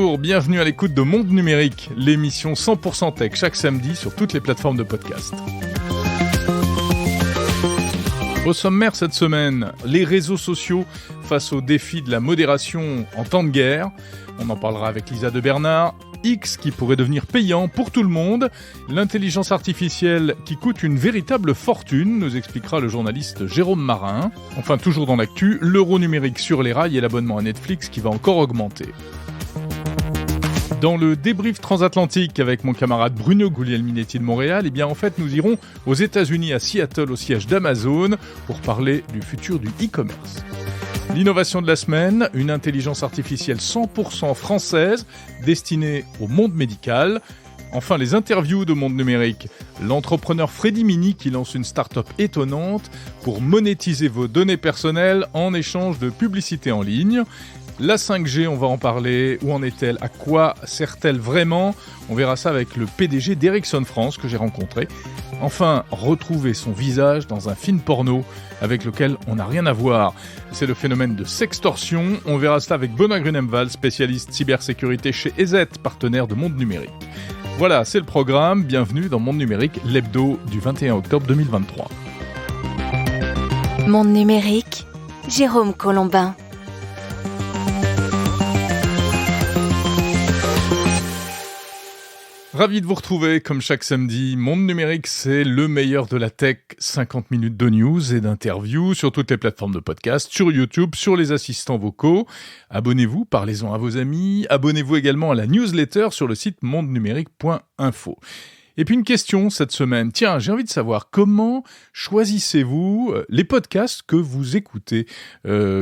Bonjour, bienvenue à l'écoute de Monde Numérique, l'émission 100% tech chaque samedi sur toutes les plateformes de podcast. Au sommaire cette semaine, les réseaux sociaux face au défi de la modération en temps de guerre. On en parlera avec Lisa de Bernard. X qui pourrait devenir payant pour tout le monde. L'intelligence artificielle qui coûte une véritable fortune, nous expliquera le journaliste Jérôme Marin. Enfin, toujours dans l'actu, l'euro numérique sur les rails et l'abonnement à Netflix qui va encore augmenter. Dans le débrief transatlantique avec mon camarade Bruno Guglielminetti de Montréal, en fait, nous irons aux États-Unis, à Seattle, au siège d'Amazon, pour parler du futur du e-commerce. L'innovation de la semaine, une intelligence artificielle 100% française, destinée au monde médical. Enfin, les interviews de Monde Numérique. L'entrepreneur Freddy Mini qui lance une start-up étonnante pour monétiser vos données personnelles en échange de publicité en ligne. La 5G, on va en parler. Où en est-elle? À quoi sert-elle vraiment? On verra ça avec le PDG d'Ericsson France que j'ai rencontré. Enfin, retrouver son visage dans un film porno avec lequel on n'a rien à voir. C'est le phénomène de sextorsion. On verra ça avec Benoît Grunemwald, spécialiste cybersécurité chez EZ, partenaire de Monde Numérique. Voilà, c'est le programme. Bienvenue dans Monde Numérique, l'hebdo du 21 octobre 2023. Monde Numérique, Jérôme Colombin. Ravi de vous retrouver, comme chaque samedi. Monde Numérique, c'est le meilleur de la tech. 50 minutes de news et d'interviews sur toutes les plateformes de podcast, sur YouTube, sur les assistants vocaux. Abonnez-vous, parlez-en à vos amis. Abonnez-vous également à la newsletter sur le site mondenumérique.info. Et puis une question cette semaine. Tiens, j'ai envie de savoir comment choisissez-vous les podcasts que vous écoutez?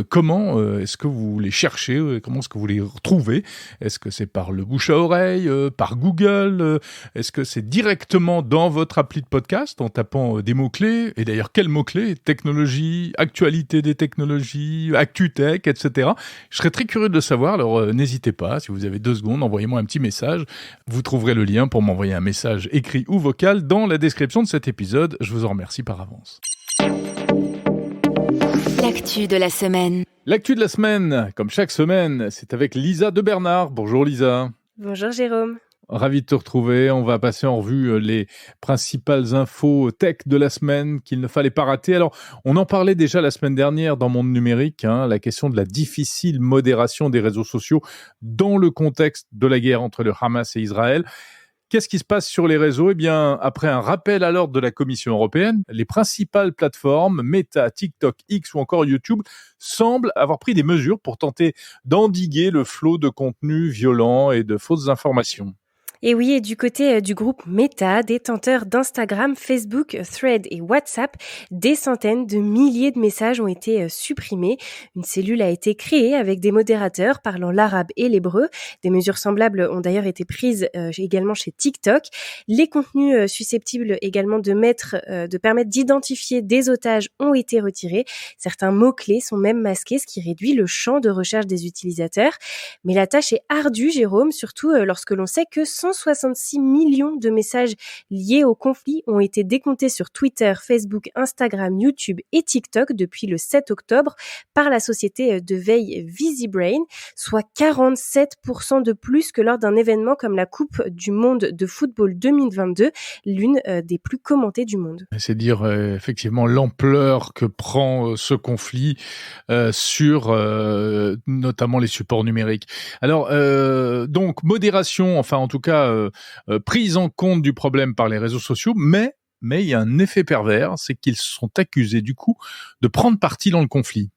Comment est-ce que vous les cherchez? Comment est-ce que vous les retrouvez? Est-ce que c'est par le bouche à oreille, par Google? Est-ce que c'est directement dans votre appli de podcast en tapant des mots-clés? Et d'ailleurs, quels mots-clés? Technologie, actualité des technologies, ActuTech, etc. Je serais très curieux de le savoir, alors n'hésitez pas, si vous avez 2 secondes, envoyez-moi un petit message. Vous trouverez le lien pour m'envoyer un message écrit ou vocal dans la description de cet épisode. Je vous en remercie par avance. L'actu de la semaine. L'actu de la semaine, comme chaque semaine, c'est avec Lisa de Bernard. Bonjour Lisa. Bonjour Jérôme. Ravi de te retrouver. On va passer en revue les principales infos tech de la semaine qu'il ne fallait pas rater. Alors, on en parlait déjà la semaine dernière dans Monde Numérique, la question de la difficile modération des réseaux sociaux dans le contexte de la guerre entre le Hamas et Israël. Qu'est-ce qui se passe sur les réseaux? Après un rappel à l'ordre de la Commission européenne, les principales plateformes, Meta, TikTok, X ou encore YouTube, semblent avoir pris des mesures pour tenter d'endiguer le flot de contenus violents et de fausses informations. Et oui, et du côté du groupe Meta, détenteur d'Instagram, Facebook, Thread et WhatsApp, des centaines de milliers de messages ont été supprimés. Une cellule a été créée avec des modérateurs parlant l'arabe et l'hébreu. Des mesures semblables ont d'ailleurs été prises également chez TikTok. Les contenus susceptibles également de permettre d'identifier des otages ont été retirés. Certains mots-clés sont même masqués, ce qui réduit le champ de recherche des utilisateurs. Mais la tâche est ardue, Jérôme, surtout lorsque l'on sait que 166 millions de messages liés au conflit ont été décomptés sur Twitter, Facebook, Instagram, YouTube et TikTok depuis le 7 octobre par la société de veille VisiBrain, soit 47% de plus que lors d'un événement comme la Coupe du Monde de football 2022, l'une des plus commentées du monde. C'est dire effectivement l'ampleur que prend ce conflit sur notamment les supports numériques. Alors, donc, modération, enfin en tout cas, prise en compte du problème par les réseaux sociaux, mais il y a un effet pervers, c'est qu'ils sont accusés du coup de prendre parti dans le conflit.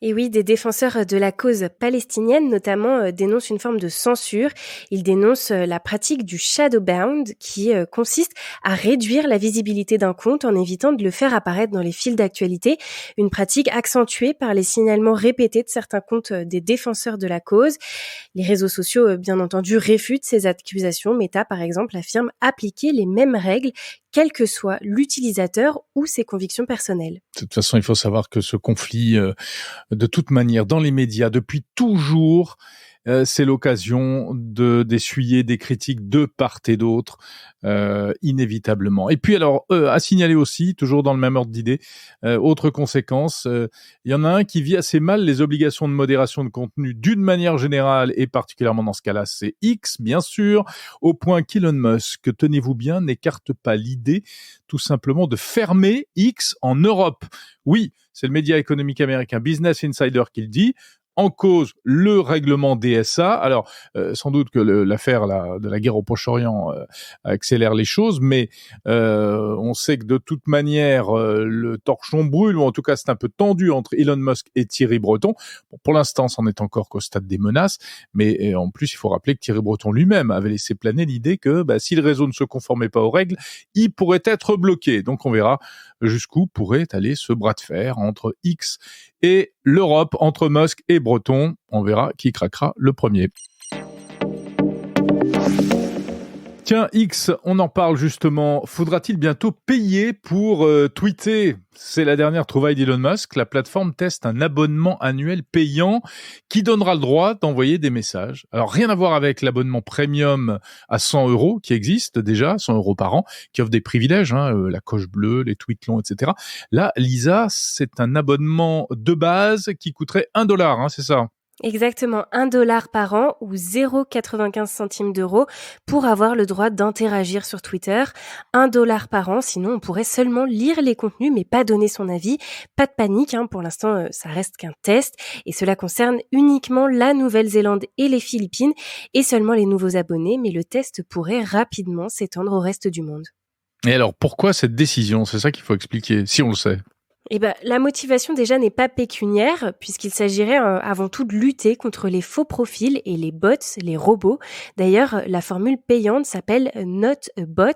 Et oui, des défenseurs de la cause palestinienne notamment dénoncent une forme de censure. Ils dénoncent la pratique du shadowbound qui consiste à réduire la visibilité d'un compte en évitant de le faire apparaître dans les fils d'actualité. Une pratique accentuée par les signalements répétés de certains comptes des défenseurs de la cause. Les réseaux sociaux, bien entendu, réfutent ces accusations. Meta, par exemple, affirme appliquer les mêmes règles quel que soit l'utilisateur ou ses convictions personnelles. De toute façon, il faut savoir que ce conflit, de toute manière, dans les médias, depuis toujours, c'est l'occasion d'essuyer des critiques de part et d'autre, inévitablement. Et puis alors, à signaler aussi, toujours dans le même ordre d'idée, autre conséquence, il y en a un qui vit assez mal les obligations de modération de contenu d'une manière générale, et particulièrement dans ce cas-là, c'est X, bien sûr, au point qu'Elon Musk, tenez-vous bien, n'écarte pas l'idée tout simplement de fermer X en Europe. Oui, c'est le média économique américain Business Insider qui le dit. En cause, le règlement DSA. Alors, sans doute que l'affaire de la guerre au Proche-Orient accélère les choses, mais on sait que de toute manière, le torchon brûle, ou en tout cas c'est un peu tendu entre Elon Musk et Thierry Breton. Bon, pour l'instant, c'en est encore qu'au stade des menaces, mais en plus, il faut rappeler que Thierry Breton lui-même avait laissé planer l'idée que si le réseau ne se conformait pas aux règles, il pourrait être bloqué. Donc on verra jusqu'où pourrait aller ce bras de fer entre X et l'Europe, entre Musk et Breton. On verra qui craquera le premier. Tiens, X, on en parle justement. Faudra-t-il bientôt payer pour tweeter ? C'est la dernière trouvaille d'Elon Musk. La plateforme teste un abonnement annuel payant qui donnera le droit d'envoyer des messages. Alors, rien à voir avec l'abonnement premium à 100 € qui existe déjà, 100 € par an, qui offre des privilèges, la coche bleue, les tweets longs, etc. Là, Lisa, c'est un abonnement de base qui coûterait $1, c'est ça ? Exactement, $1 par an ou 0,95 centimes d'euros pour avoir le droit d'interagir sur Twitter. $1 par an, sinon on pourrait seulement lire les contenus mais pas donner son avis. Pas de panique, pour l'instant ça reste qu'un test et cela concerne uniquement la Nouvelle-Zélande et les Philippines et seulement les nouveaux abonnés, mais le test pourrait rapidement s'étendre au reste du monde. Et alors pourquoi cette décision ? C'est ça qu'il faut expliquer, si on le sait. La motivation déjà n'est pas pécuniaire puisqu'il s'agirait avant tout de lutter contre les faux profils et les bots, les robots. D'ailleurs, la formule payante s'appelle Not a Bot.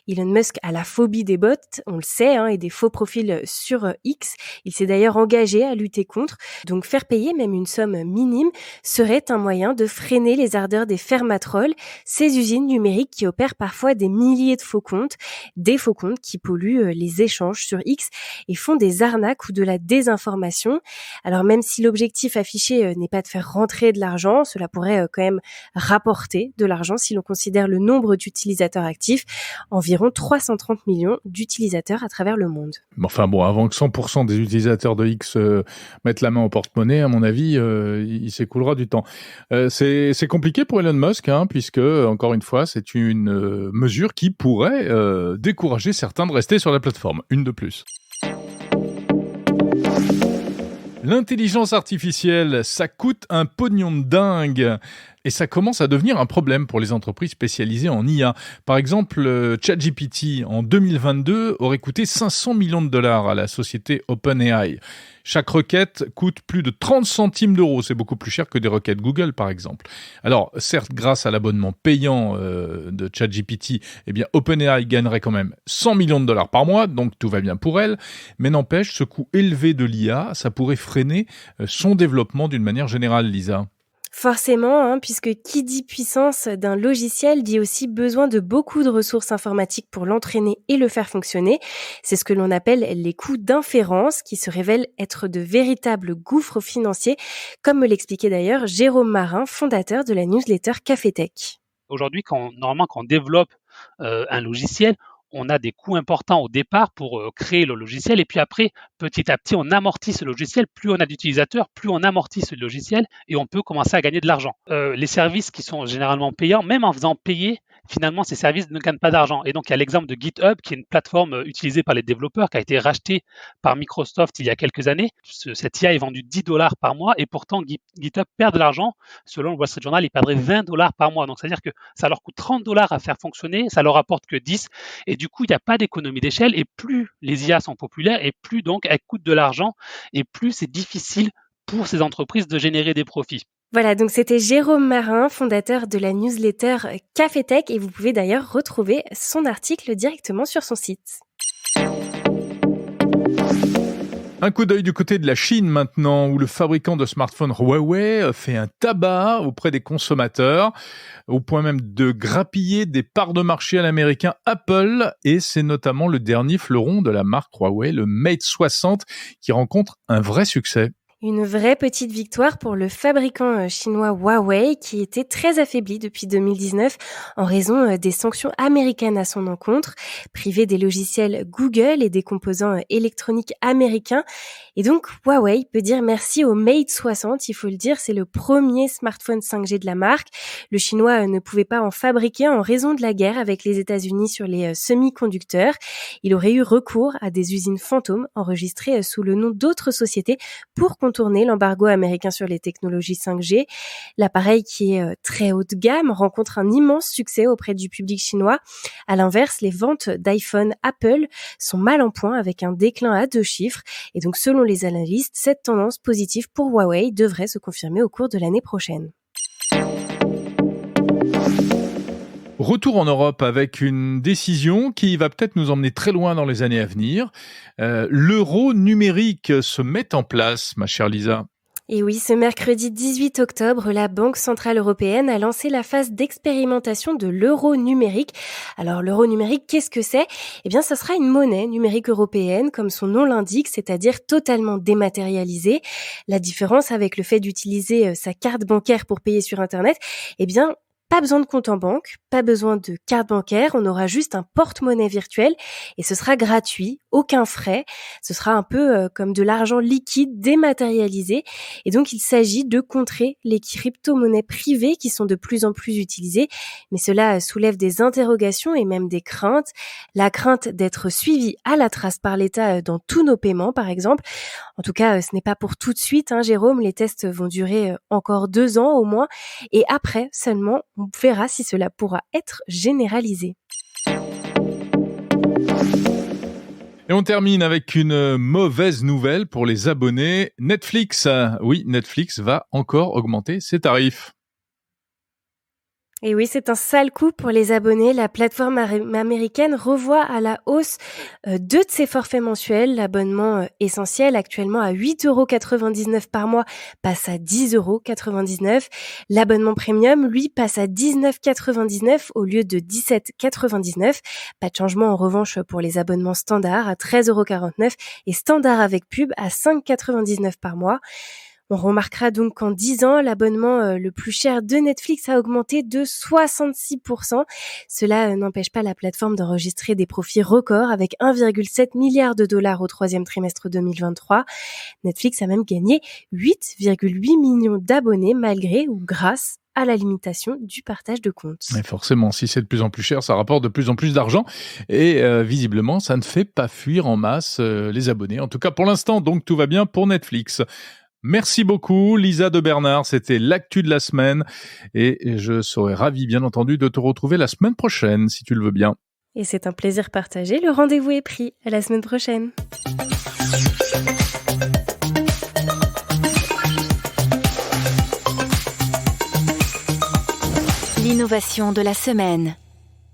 Elon Musk a la phobie des bots, on le sait, et des faux profils sur X. Il s'est d'ailleurs engagé à lutter contre. Donc faire payer même une somme minime serait un moyen de freiner les ardeurs des fermatrolls, ces usines numériques qui opèrent parfois des milliers de faux comptes, des faux comptes qui polluent les échanges sur X et font des arnaques ou de la désinformation. Alors même si l'objectif affiché n'est pas de faire rentrer de l'argent, cela pourrait quand même rapporter de l'argent si l'on considère le nombre d'utilisateurs actifs, environ 330 millions d'utilisateurs à travers le monde. Enfin bon, avant que 100% des utilisateurs de X mettent la main au porte-monnaie, à mon avis, il s'écoulera du temps. C'est compliqué pour Elon Musk, puisque, encore une fois, c'est une mesure qui pourrait décourager certains de rester sur la plateforme. Une de plus. L'intelligence artificielle, ça coûte un pognon de dingue. Et ça commence à devenir un problème pour les entreprises spécialisées en IA. Par exemple, ChatGPT, en 2022, aurait coûté $500 millions à la société OpenAI. Chaque requête coûte plus de 30 centimes d'euros. C'est beaucoup plus cher que des requêtes Google, par exemple. Alors, certes, grâce à l'abonnement payant de ChatGPT, OpenAI gagnerait quand même $100 millions par mois, donc tout va bien pour elle. Mais n'empêche, ce coût élevé de l'IA, ça pourrait freiner son développement d'une manière générale, Lisa. Forcément, puisque qui dit puissance d'un logiciel dit aussi besoin de beaucoup de ressources informatiques pour l'entraîner et le faire fonctionner. C'est ce que l'on appelle les coûts d'inférence qui se révèlent être de véritables gouffres financiers, comme me l'expliquait d'ailleurs Jérôme Marin, fondateur de la newsletter Cafétech. Aujourd'hui, quand on développe un logiciel, on a des coûts importants au départ pour créer le logiciel et puis après, petit à petit, on amortit ce logiciel. Plus on a d'utilisateurs, plus on amortit ce logiciel et on peut commencer à gagner de l'argent. Les services qui sont généralement payants, même en faisant payer, finalement, ces services ne gagnent pas d'argent. Et donc, il y a l'exemple de GitHub, qui est une plateforme utilisée par les développeurs, qui a été rachetée par Microsoft il y a quelques années. Cette IA est vendue $10 par mois et pourtant, GitHub perd de l'argent. Selon le Wall Street Journal, ils perdraient $20 par mois. Donc, c'est-à-dire que ça leur coûte $30 à faire fonctionner, ça leur rapporte que 10. Et du coup, il n'y a pas d'économie d'échelle. Et plus les IA sont populaires et plus donc elles coûtent de l'argent et plus c'est difficile pour ces entreprises de générer des profits. Voilà, donc c'était Jérôme Marin, fondateur de la newsletter Cafétech et vous pouvez d'ailleurs retrouver son article directement sur son site. Un coup d'œil du côté de la Chine maintenant, où le fabricant de smartphones Huawei fait un tabac auprès des consommateurs, au point même de grappiller des parts de marché à l'américain Apple, et c'est notamment le dernier fleuron de la marque Huawei, le Mate 60, qui rencontre un vrai succès. Une vraie petite victoire pour le fabricant chinois Huawei qui était très affaibli depuis 2019 en raison des sanctions américaines à son encontre, privé des logiciels Google et des composants électroniques américains. Et donc Huawei peut dire merci au Mate 60, il faut le dire, c'est le premier smartphone 5G de la marque. Le chinois ne pouvait pas en fabriquer en raison de la guerre avec les États-Unis sur les semi-conducteurs. Il aurait eu recours à des usines fantômes enregistrées sous le nom d'autres sociétés pour contourner l'embargo américain sur les technologies 5G. L'appareil qui est très haut de gamme rencontre un immense succès auprès du public chinois. À l'inverse, les ventes d'iPhone Apple sont mal en point avec un déclin à 2 chiffres. Et donc, selon les analystes, cette tendance positive pour Huawei devrait se confirmer au cours de l'année prochaine. Retour en Europe avec une décision qui va peut-être nous emmener très loin dans les années à venir. L'euro numérique se met en place, ma chère Lisa. Et oui, ce mercredi 18 octobre, la Banque Centrale Européenne a lancé la phase d'expérimentation de l'euro numérique. Alors, l'euro numérique, qu'est-ce que c'est ? Eh bien, ça sera une monnaie numérique européenne, comme son nom l'indique, c'est-à-dire totalement dématérialisée. La différence avec le fait d'utiliser sa carte bancaire pour payer sur Internet, eh bien, pas besoin de compte en banque, pas besoin de carte bancaire, on aura juste un porte-monnaie virtuel et ce sera gratuit, aucun frais. Ce sera un peu comme de l'argent liquide dématérialisé et donc il s'agit de contrer les crypto-monnaies privées qui sont de plus en plus utilisées. Mais cela soulève des interrogations et même des craintes. La crainte d'être suivi à la trace par l'État dans tous nos paiements par exemple. En tout cas, ce n'est pas pour tout de suite, Jérôme, les tests vont durer encore 2 ans au moins et après seulement on verra si cela pourra être généralisé. Et on termine avec une mauvaise nouvelle pour les abonnés. Netflix, oui, Netflix va encore augmenter ses tarifs. Et oui, c'est un sale coup pour les abonnés. La plateforme américaine revoit à la hausse 2 de ses forfaits mensuels. L'abonnement essentiel, actuellement à 8,99 € par mois, passe à 10,99 €. L'abonnement premium, lui, passe à 19,99 € au lieu de 17,99 €. Pas de changement en revanche pour les abonnements standards à 13,49 € et standard avec pub à 5,99 € par mois. On remarquera donc qu'en 10 ans, l'abonnement le plus cher de Netflix a augmenté de 66%. Cela n'empêche pas la plateforme d'enregistrer des profits records avec 1,7 milliard de dollars au 3e trimestre 2023. Netflix a même gagné 8,8 millions d'abonnés malgré ou grâce à la limitation du partage de comptes. Mais forcément, si c'est de plus en plus cher, ça rapporte de plus en plus d'argent et visiblement, ça ne fait pas fuir en masse les abonnés. En tout cas, pour l'instant, donc tout va bien pour Netflix. Merci beaucoup, Lisa de Bernard. C'était l'actu de la semaine et je serai ravi, bien entendu, de te retrouver la semaine prochaine, si tu le veux bien. Et c'est un plaisir partagé. Le rendez-vous est pris. À la semaine prochaine. L'innovation de la semaine.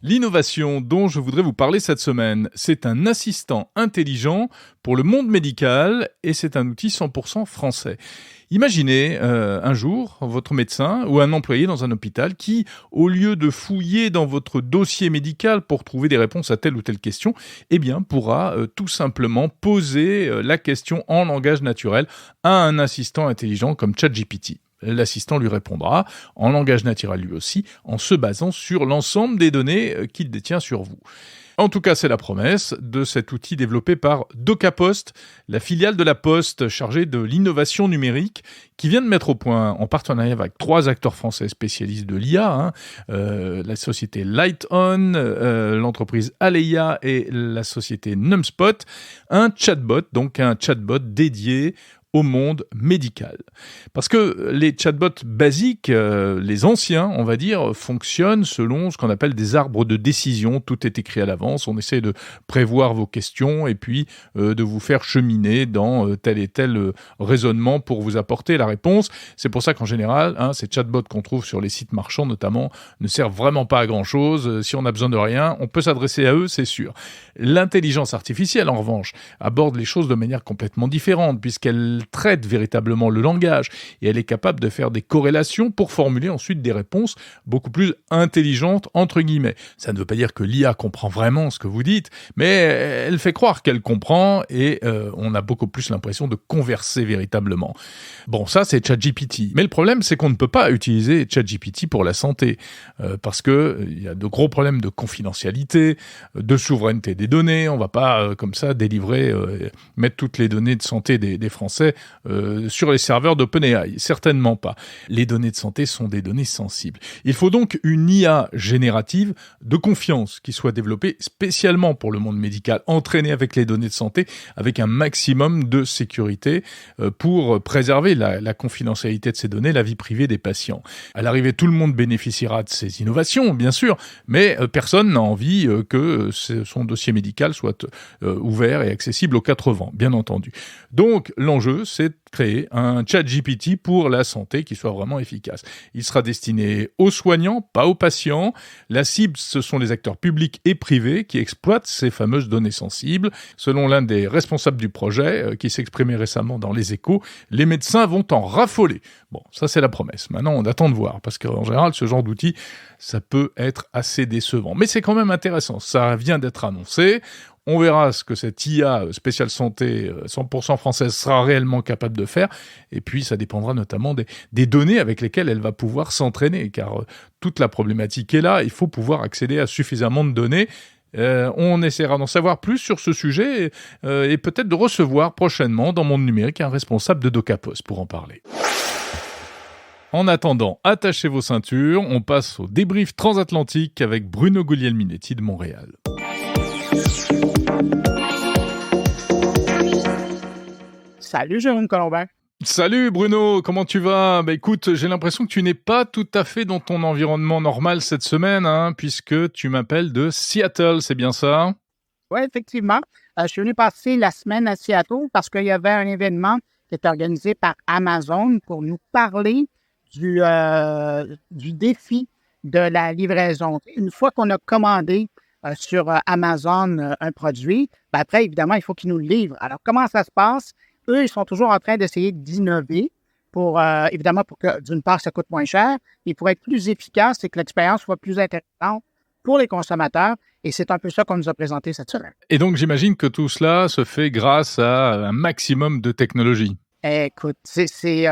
L'innovation dont je voudrais vous parler cette semaine, c'est un assistant intelligent pour le monde médical et c'est un outil 100% français. Imaginez un jour votre médecin ou un employé dans un hôpital qui, au lieu de fouiller dans votre dossier médical pour trouver des réponses à telle ou telle question, eh bien pourra tout simplement poser la question en langage naturel à un assistant intelligent comme ChatGPT. L'assistant lui répondra en langage naturel lui aussi, en se basant sur l'ensemble des données qu'il détient sur vous. En tout cas, c'est la promesse de cet outil développé par DocaPost, la filiale de la Poste chargée de l'innovation numérique, qui vient de mettre au point, en partenariat avec 3 acteurs français spécialistes de l'IA, la société LightOn, l'entreprise Aleia et la société Numspot, un chatbot dédié au monde médical. Parce que les chatbots basiques, les anciens, on va dire, fonctionnent selon ce qu'on appelle des arbres de décision. Tout est écrit à l'avance. On essaie de prévoir vos questions et puis de vous faire cheminer dans tel et tel raisonnement pour vous apporter la réponse. C'est pour ça qu'en général, ces chatbots qu'on trouve sur les sites marchands notamment ne servent vraiment pas à grand-chose. Si on a besoin de rien, on peut s'adresser à eux, c'est sûr. L'intelligence artificielle, en revanche, aborde les choses de manière complètement différente puisqu'elle elle traite véritablement le langage et elle est capable de faire des corrélations pour formuler ensuite des réponses beaucoup plus intelligentes, entre guillemets. Ça ne veut pas dire que l'IA comprend vraiment ce que vous dites, mais elle fait croire qu'elle comprend et on a beaucoup plus l'impression de converser véritablement. Bon, ça c'est ChatGPT. Mais le problème, c'est qu'on ne peut pas utiliser ChatGPT pour la santé parce que il y a de gros problèmes de confidentialité, de souveraineté des données. On va pas comme ça délivrer, mettre toutes les données de santé des Français sur les serveurs d'OpenAI. Certainement pas. Les données de santé sont des données sensibles. Il faut donc une IA générative de confiance qui soit développée spécialement pour le monde médical, entraînée avec les données de santé, avec un maximum de sécurité pour préserver la confidentialité de ces données, la vie privée des patients. À l'arrivée, tout le monde bénéficiera de ces innovations, bien sûr, mais personne n'a envie que son dossier médical soit ouvert et accessible aux quatre vents, bien entendu. Donc, l'enjeu, c'est de créer un ChatGPT pour la santé qui soit vraiment efficace. Il sera destiné aux soignants, pas aux patients. La cible, ce sont les acteurs publics et privés qui exploitent ces fameuses données sensibles. Selon l'un des responsables du projet, qui s'exprimait récemment dans Les Échos, les médecins vont en raffoler. Bon, ça c'est la promesse. Maintenant, on attend de voir, parce qu'en général, ce genre d'outil, ça peut être assez décevant. Mais c'est quand même intéressant. Ça vient d'être annoncé. On verra ce que cette IA spéciale santé 100% française sera réellement capable de faire. Et puis, ça dépendra notamment des données avec lesquelles elle va pouvoir s'entraîner. Car toute la problématique est là. Il faut pouvoir accéder à suffisamment de données. On essaiera d'en savoir plus sur ce sujet et peut-être de recevoir prochainement dans Monde Numérique un responsable de Docapos pour en parler. En attendant, attachez vos ceintures. On passe au débrief transatlantique avec Bruno Guglielminetti de Montréal. Salut Jérôme Colombin. Salut Bruno, comment tu vas ? Écoute, j'ai l'impression que tu n'es pas tout à fait dans ton environnement normal cette semaine, puisque tu m'appelles de Seattle, c'est bien ça ? Oui, effectivement. Je suis venu passer la semaine à Seattle parce qu'il y avait un événement qui était organisé par Amazon pour nous parler du défi de la livraison. Une fois qu'on a commandé sur Amazon un produit, après, évidemment, il faut qu'ils nous le livrent. Alors, comment ça se passe? Eux, ils sont toujours en train d'essayer d'innover pour, évidemment, pour que, d'une part, ça coûte moins cher, et pour être plus efficace et que l'expérience soit plus intéressante pour les consommateurs. Et c'est un peu ça qu'on nous a présenté cette semaine. Et donc, j'imagine que tout cela se fait grâce à un maximum de technologie. Écoute, c'est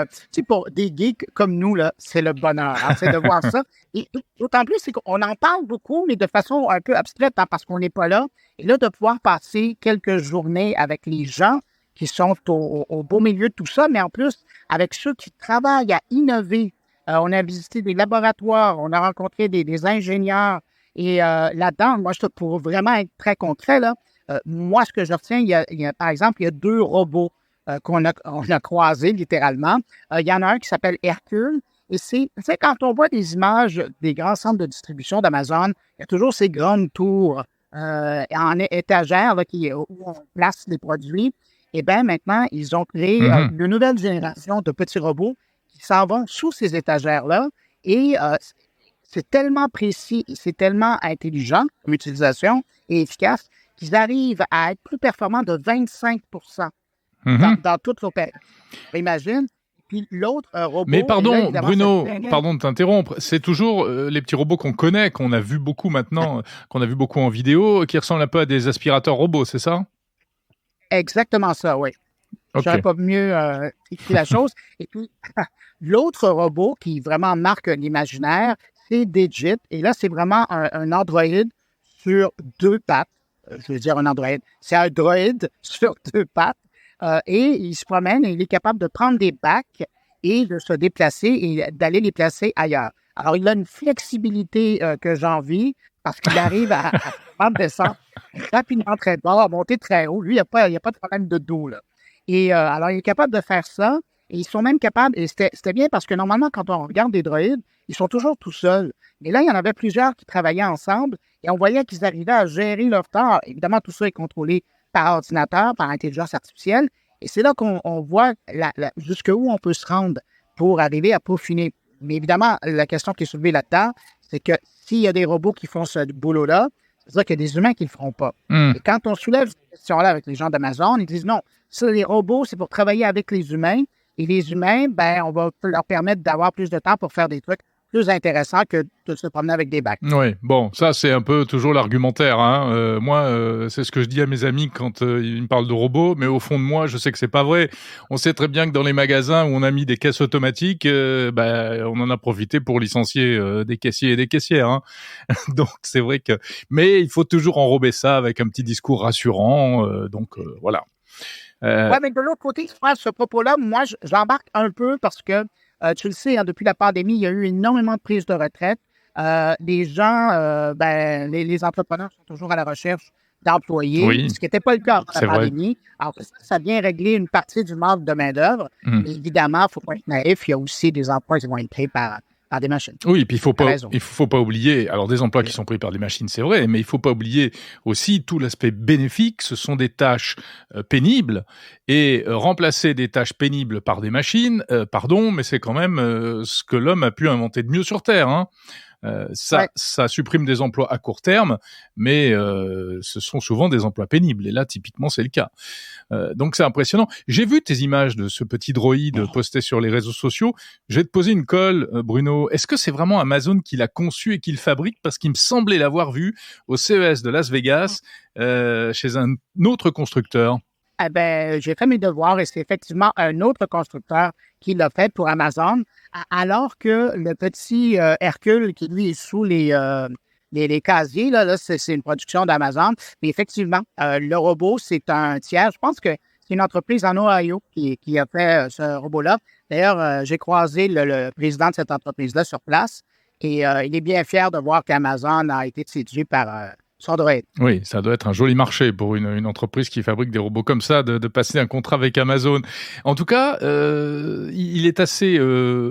pour des geeks comme nous, là, c'est le bonheur. C'est de voir ça. Et d'autant plus, c'est qu'on en parle beaucoup, mais de façon un peu abstraite, parce qu'on n'est pas là. Et là, de pouvoir passer quelques journées avec les gens qui sont au beau milieu de tout ça, mais en plus, avec ceux qui travaillent à innover. On a visité des laboratoires, on a rencontré des ingénieurs. Et là-dedans, moi, pour vraiment être très concret, là, moi, ce que je retiens, par exemple, il y a 2 robots qu'on a croisés, littéralement. Il y en a un qui s'appelle Hercule. Et c'est quand on voit des images des grands centres de distribution d'Amazon, il y a toujours ces grandes tours en étagères là, où on place des produits. Et bien, maintenant, ils ont créé une nouvelle génération de petits robots qui s'en vont sous ces étagères-là. Et c'est tellement précis, c'est tellement intelligent comme utilisation et efficace qu'ils arrivent à être plus performants de 25 dans toute l'opération. Imagine. Puis l'autre robot... Mais pardon, Bruno, pardon de t'interrompre, c'est toujours les petits robots qu'on connaît, qu'on a vu beaucoup maintenant, qu'on a vu beaucoup en vidéo, qui ressemblent un peu à des aspirateurs robots, c'est ça? Exactement ça, oui. Okay. J'aurais pas mieux écrit la chose. Et puis, l'autre robot qui vraiment marque l'imaginaire, c'est Digit. Et là, c'est vraiment un androïde sur 2 pattes. Je veux dire un androïde. C'est un droïde sur 2 pattes. Et il se promène et il est capable de prendre des bacs et de se déplacer et d'aller les placer ailleurs. Alors, il a une flexibilité que j'envie parce qu'il arrive à descendre rapidement très bas, à monter très haut. Lui, il n'y a pas de problème de dos, là. Et alors, il est capable de faire ça. Et ils sont même capables, et c'était bien parce que normalement, quand on regarde des droïdes, ils sont toujours tout seuls. Mais là, il y en avait plusieurs qui travaillaient ensemble et on voyait qu'ils arrivaient à gérer leur temps. Évidemment, tout ça est contrôlé par ordinateur, par intelligence artificielle. Et c'est là qu'on voit jusqu'où on peut se rendre pour arriver à peaufiner. Mais évidemment, la question qui est soulevée là-dedans, c'est que s'il y a des robots qui font ce boulot-là, C'est-à-dire qu'il y a des humains qui ne le feront pas. Hmm. Et quand on soulève cette question-là avec les gens d'Amazon, ils disent non, ça, les robots, c'est pour travailler avec les humains. Et les humains, ben, on va leur permettre d'avoir plus de temps pour faire des trucs plus intéressants que de se promener avec des bacs. Oui, bon, ça c'est un peu toujours l'argumentaire. Hein. Moi, c'est ce que je dis à mes amis quand ils me parlent de robots, mais au fond de moi, je sais que c'est pas vrai. On sait très bien que dans les magasins où on a mis des caisses automatiques, on en a profité pour licencier des caissiers et des caissières. Hein. Donc c'est vrai que, mais il faut toujours enrober ça avec un petit discours rassurant. Voilà. Oui, mais de l'autre côté, à ce propos-là, moi, j'embarque un peu parce que, tu le sais, hein, depuis la pandémie, il y a eu énormément de prises de retraite. Les gens, les entrepreneurs sont toujours à la recherche d'employés, Oui, ce qui n'était pas le cas avant c'est la vrai. pandémie. Alors, ça vient régler une partie du manque de main-d'œuvre. Mm. Mais évidemment, il ne faut pas être naïf, il y a aussi des emplois qui vont être créés par des machines. Oui, puis T'as raison. il faut pas oublier, alors des emplois qui sont pris par des machines, c'est vrai, mais il faut pas oublier aussi tout l'aspect bénéfique. Ce sont des tâches pénibles et remplacer des tâches pénibles par des machines, mais c'est quand même ce que l'homme a pu inventer de mieux sur Terre. Hein. Ouais. Ça supprime des emplois à court terme, mais ce sont souvent des emplois pénibles. Et là, typiquement, c'est le cas. Donc, c'est impressionnant. J'ai vu tes images de ce petit droïde posté sur les réseaux sociaux. Je vais te poser une colle, Bruno. Est-ce que c'est vraiment Amazon qui l'a conçu et qui le fabrique? Parce qu'il me semblait l'avoir vu au CES de Las Vegas chez un autre constructeur. Eh ben, j'ai fait mes devoirs et c'est effectivement un autre constructeur qui l'a fait pour Amazon, alors que le petit Hercule qui, lui, est sous les casiers, là, c'est une production d'Amazon. Mais effectivement, le robot, c'est un tiers. Je pense que c'est une entreprise en Ohio qui a fait ce robot-là. D'ailleurs, j'ai croisé le président de cette entreprise-là sur place et il est bien fier de voir qu'Amazon a été séduit par son droïde. Oui, ça doit être un joli marché pour une entreprise qui fabrique des robots comme ça, de passer un contrat avec Amazon. En tout cas, il est assez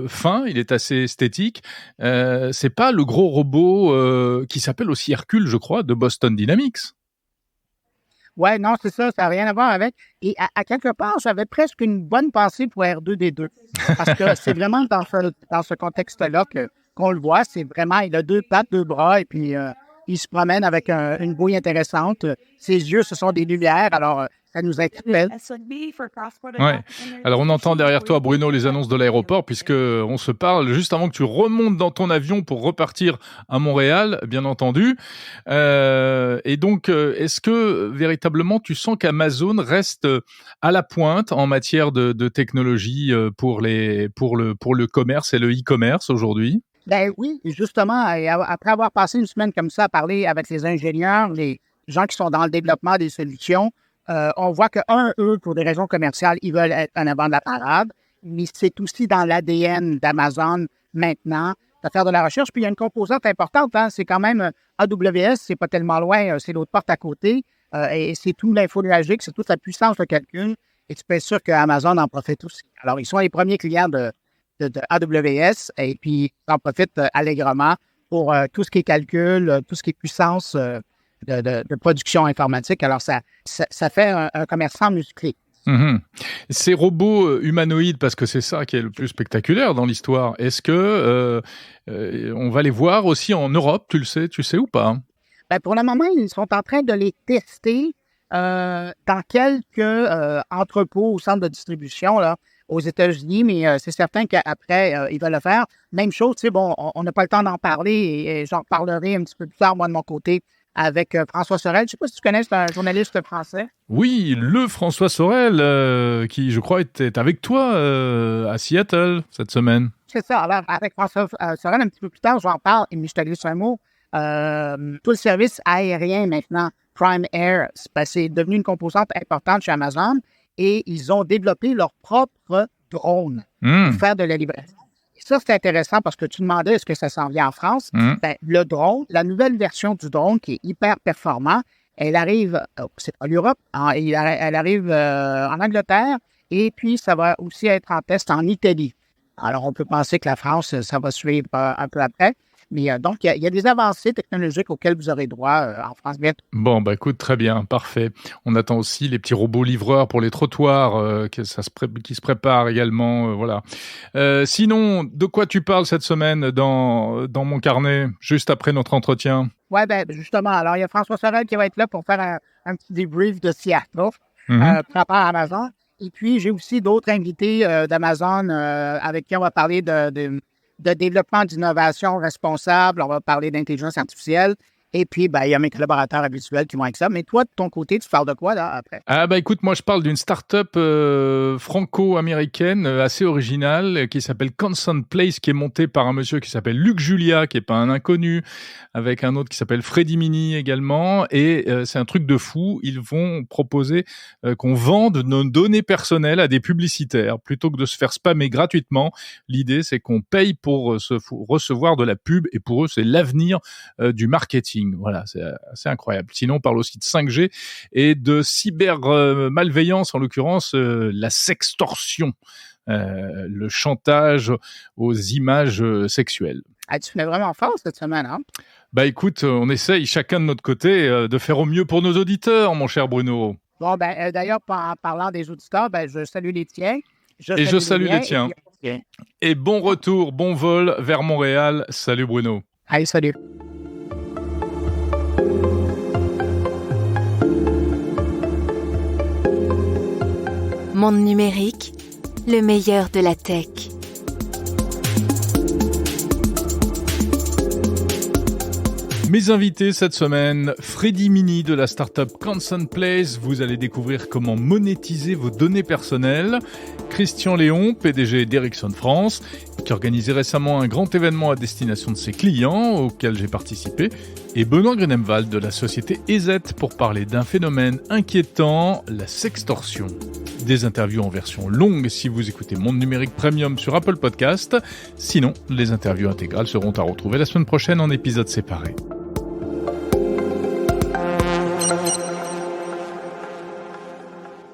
fin, il est assez esthétique. C'est pas le gros robot qui s'appelle aussi Hercule, je crois, de Boston Dynamics. Ouais, non, c'est ça, ça n'a rien à voir avec. Et à quelque part, j'avais presque une bonne pensée pour R2D2. Parce que c'est vraiment dans ce contexte-là qu'on le voit. C'est vraiment, il a 2 pattes, 2 bras, et puis il se promène avec une bouille intéressante. Ses yeux, ce sont des lumières, alors ça nous interpelle. Ouais. Alors on entend derrière toi, Bruno, les annonces de l'aéroport, puisque on se parle juste avant que tu remontes dans ton avion pour repartir à Montréal, bien entendu. Et donc, est-ce que véritablement tu sens qu'Amazon reste à la pointe en matière de technologie pour le commerce et le e-commerce aujourd'hui? Ben oui, justement, et après avoir passé une semaine comme ça à parler avec les ingénieurs, les gens qui sont dans le développement des solutions, on voit eux, pour des raisons commerciales, ils veulent être en avant de la parade, mais c'est aussi dans l'ADN d'Amazon maintenant de faire de la recherche. Puis il y a une composante importante, hein, c'est quand même AWS, c'est pas tellement loin, c'est l'autre porte à côté, et c'est tout l'infonuagique, c'est toute la puissance de calcul, et tu peux être sûr qu'Amazon en profite aussi. Alors, ils sont les premiers clients de AWS et puis ils en profitent allègrement pour tout ce qui est calcul, tout ce qui est puissance de production informatique. Alors, ça fait un commerçant musclé. Mmh. Ces robots humanoïdes, parce que c'est ça qui est le plus spectaculaire dans l'histoire, est-ce que on va les voir aussi en Europe, tu sais ou pas? Ben, pour le moment, ils sont en train de les tester dans quelques entrepôts ou centres de distribution là, aux États-Unis, mais c'est certain qu'après, ils veulent le faire. Même chose, tu sais, bon, on n'a pas le temps d'en parler et j'en reparlerai un petit peu plus tard, moi, de mon côté, avec François Sorel. Je ne sais pas si tu connais, c'est un journaliste français. Oui, le François Sorel, qui, je crois, était avec toi à Seattle cette semaine. C'est ça. Alors, avec François Sorel, un petit peu plus tard, j'en parle, et je te glisse un mot. Tout le service aérien maintenant, Prime Air, c'est devenu une composante importante chez Amazon et ils ont développé leur propre drone pour faire de la livraison. Et ça, c'est intéressant parce que tu demandais est-ce que ça s'en vient en France. Ben, le drone, la nouvelle version du drone qui est hyper performant, elle arrive, c'est pas l'Europe, elle arrive en Angleterre et puis ça va aussi être en test en Italie. Alors, on peut penser que la France, ça va suivre un peu après. Mais donc, il y a des avancées technologiques auxquelles vous aurez droit en France bientôt. Bon, bah écoute, très bien, parfait. On attend aussi les petits robots livreurs pour les trottoirs qui se préparent également. Voilà. Sinon, de quoi tu parles cette semaine dans mon carnet, juste après notre entretien? Oui, ben justement, alors il y a François Sorel qui va être là pour faire un petit débrief de Seattle Mhm. par rapport à Amazon. Et puis, j'ai aussi d'autres invités d'Amazon avec qui on va parler de développement d'innovation responsable. On va parler d'intelligence artificielle. Et puis, ben, il y a mes collaborateurs habituels qui vont avec ça. Mais toi, de ton côté, tu parles de quoi, là, après? Ah bah écoute, moi je parle d'une start-up franco-américaine assez originale qui s'appelle Constant Place, qui est montée par un monsieur qui s'appelle Luc Julia, qui est pas un inconnu, avec un autre qui s'appelle Freddy Mini également. Et c'est un truc de fou. Ils vont proposer qu'on vende nos données personnelles à des publicitaires plutôt que de se faire spammer gratuitement. L'idée, c'est qu'on paye pour recevoir de la pub, et pour eux, c'est l'avenir du marketing. Voilà, c'est assez incroyable. Sinon, on parle aussi de 5G et de cyber-malveillance, en l'occurrence la sextorsion, le chantage aux images sexuelles. Ah, tu fais vraiment fort cette semaine, hein? Bah écoute, on essaye chacun de notre côté de faire au mieux pour nos auditeurs, mon cher Bruno. Bon, ben, d'ailleurs, en parlant des auditeurs, ben, je salue les tiens. Et je salue les tiens. Puis, Et bon retour, bon vol vers Montréal. Salut Bruno. allez, salut. Monde numérique, le meilleur de la tech. Mes invités cette semaine, Freddy Mini de la startup Constant Place. Vous allez découvrir comment monétiser vos données personnelles. Christian Léon, PDG d'Ericsson France, qui organisait récemment un grand événement à destination de ses clients auquel j'ai participé. Et Benoît Grunemwald de la société EZ pour parler d'un phénomène inquiétant, la sextorsion. Des interviews en version longue si vous écoutez Monde Numérique Premium sur Apple Podcast. Sinon, les interviews intégrales seront à retrouver la semaine prochaine en épisodes séparés.